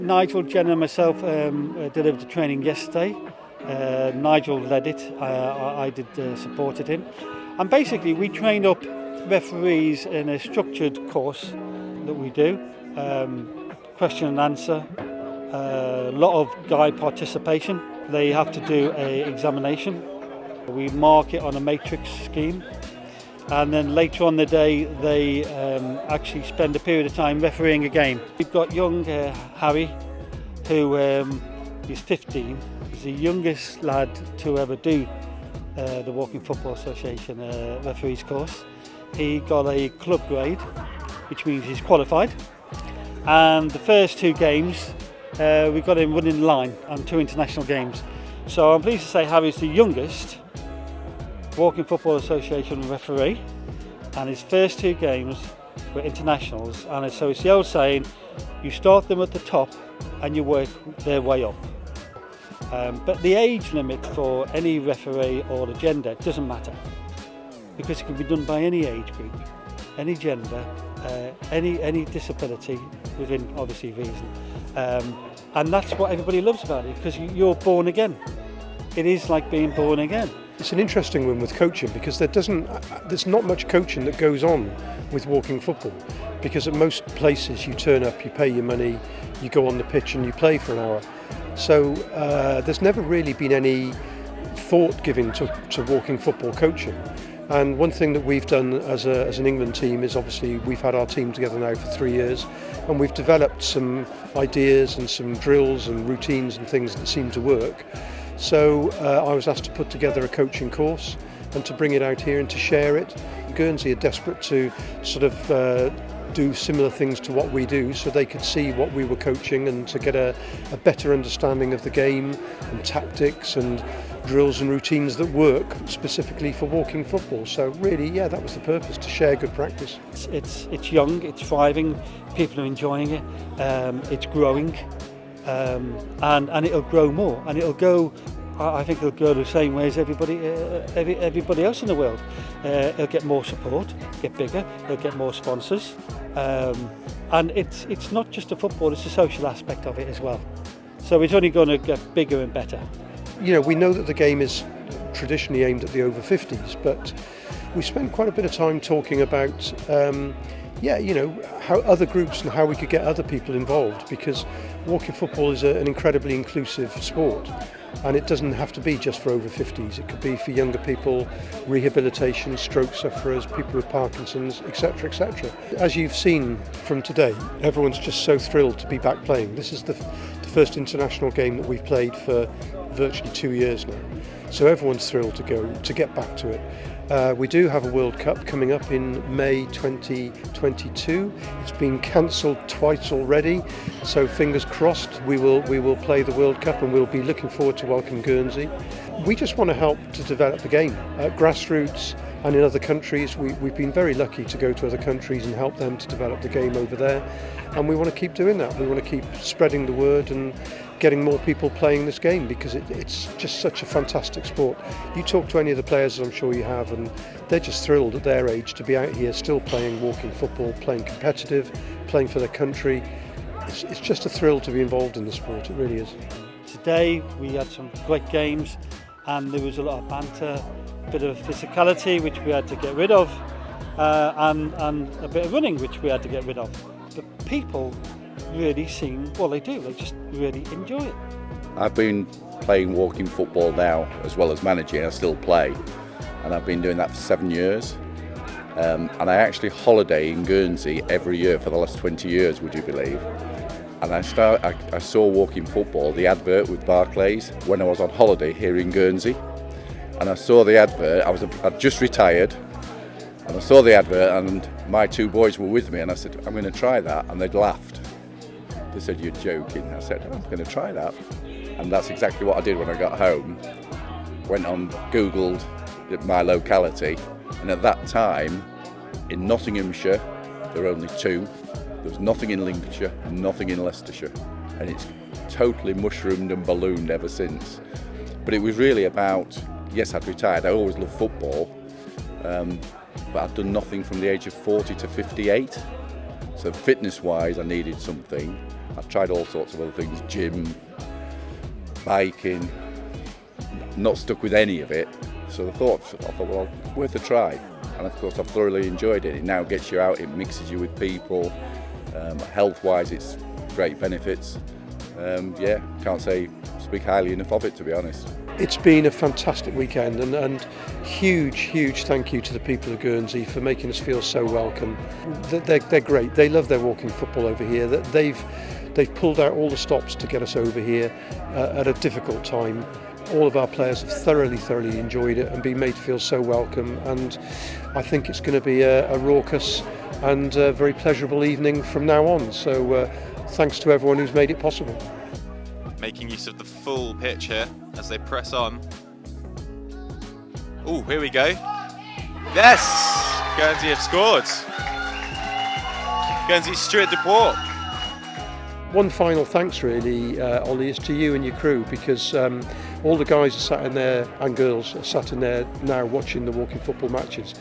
Nigel, Jen and myself delivered the training yesterday. Nigel led it, I supported him. And basically we trained up referees in a structured course that we do. Question and answer, a lot of guide participation. They have to do an examination. We mark it on a matrix scheme. And then later on the day, they actually spend a period of time refereeing a game. We've got young Harry, who is 15. He's the youngest lad to ever do the Walking Football Association referees course. He got a club grade, which means he's qualified. And the first 2 games, we got him running the line on 2 international games. So I'm pleased to say Harry's the youngest Walking Football Association referee, and his first 2 games were internationals, and so it's the old saying, you start them at the top and you work their way up. But the age limit for any referee or the gender doesn't matter, because it can be done by any age group, any gender, any disability within obviously reason. And that's what everybody loves about it, because you're born again. It is like being born again. It's an interesting one with coaching, because there's not much coaching that goes on with walking football, because at most places you turn up, you pay your money, you go on the pitch and you play for an hour. So there's never really been any thought given to walking football coaching. And one thing that we've done as an England team is, obviously we've had our team together now for 3 years, and we've developed some ideas and some drills and routines and things that seem to work. So I was asked to put together a coaching course and to bring it out here and to share it. Guernsey are desperate to sort of do similar things to what we do, so they could see what we were coaching and to get a better understanding of the game and tactics and drills and routines that work specifically for walking football. So really, yeah, that was the purpose, to share good practice. It's young, it's thriving, people are enjoying it, it's growing. And it'll grow more, and it'll go. I think it'll go the same way as everybody else in the world. It'll get more support, get bigger, it'll get more sponsors, and it's not just a football; it's a social aspect of it as well. So it's only going to get bigger and better. You know, we know that the game is traditionally aimed at the over 50s, but we spend quite a bit of time talking about. How other groups and how we could get other people involved, because walking football is an incredibly inclusive sport, and it doesn't have to be just for over 50s. It could be for younger people, rehabilitation, stroke sufferers, people with Parkinson's, etc., etc. As you've seen from today, everyone's just so thrilled to be back playing. This is the first international game that we've played for virtually 2 years now, so everyone's thrilled to get back to it. We do have a World Cup coming up in May 2022. It's been cancelled twice already, so fingers crossed we will play the World Cup, and we'll be looking forward to welcome Guernsey. We just want to help to develop the game at grassroots and in other countries. We've been very lucky to go to other countries and help them to develop the game over there, and we want to keep doing that. We want to keep spreading the word and getting more people playing this game, because it's just such a fantastic sport. You talk to any of the players, as I'm sure you have, and they're just thrilled at their age to be out here still playing walking football, playing competitive, playing for their country. It's just a thrill to be involved in the sport, it really is. Today we had some great games, and there was a lot of banter, a bit of physicality which we had to get rid of, and a bit of running which we had to get rid of. But people really they just really enjoy it. I've been playing walking football now as well as managing. I still play, and I've been doing that for 7 years, and I actually holiday in Guernsey every year for the last 20 years, would you believe? And I saw walking football, the advert with Barclays, when I was on holiday here in Guernsey, and I saw the advert. I'd just retired, and I saw the advert, and my 2 boys were with me, and I said, I'm going to try that, and they'd laughed. They said, you're joking. I said, I'm going to try that. And that's exactly what I did when I got home. Went on, Googled my locality, and at that time, in Nottinghamshire, there were only 2. There was nothing in Lincolnshire, nothing in Leicestershire. And it's totally mushroomed and ballooned ever since. But it was really about, yes, I'd retired. I always loved football. But I'd done nothing from the age of 40 to 58. So fitness-wise, I needed something. I've tried all sorts of other things, gym, biking, not stuck with any of it. So I thought, well, it's worth a try. And of course, I've thoroughly enjoyed it. It now gets you out, it mixes you with people. Health-wise, it's great benefits. Can't speak highly enough of it, to be honest. It's been a fantastic weekend, and huge thank you to the people of Guernsey for making us feel so welcome. They're great. They love their walking football over here. They've pulled out all the stops to get us over here at a difficult time. All of our players have thoroughly enjoyed it and been made to feel so welcome, and I think it's going to be a raucous and very pleasurable evening from now on. So thanks to everyone who's made it possible. Making use of the full pitch here as they press on. Oh, here we go. Yes! Guernsey have scored. Guernsey Stuart Deport. One final thanks really, Olly, is to you and your crew, because all the guys are sat in there, and girls are sat in there now watching the walking football matches,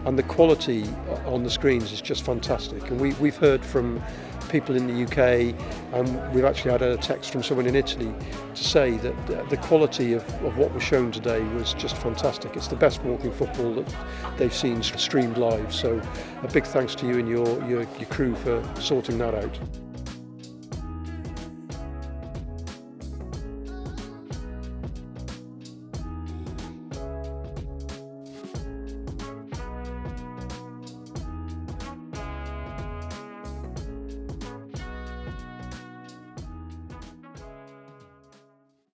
and the quality on the screens is just fantastic. And we've heard from people in the UK, and we've actually had a text from someone in Italy to say that the quality of what was shown today was just fantastic. It's the best walking football that they've seen streamed live. So a big thanks to you and your crew for sorting that out.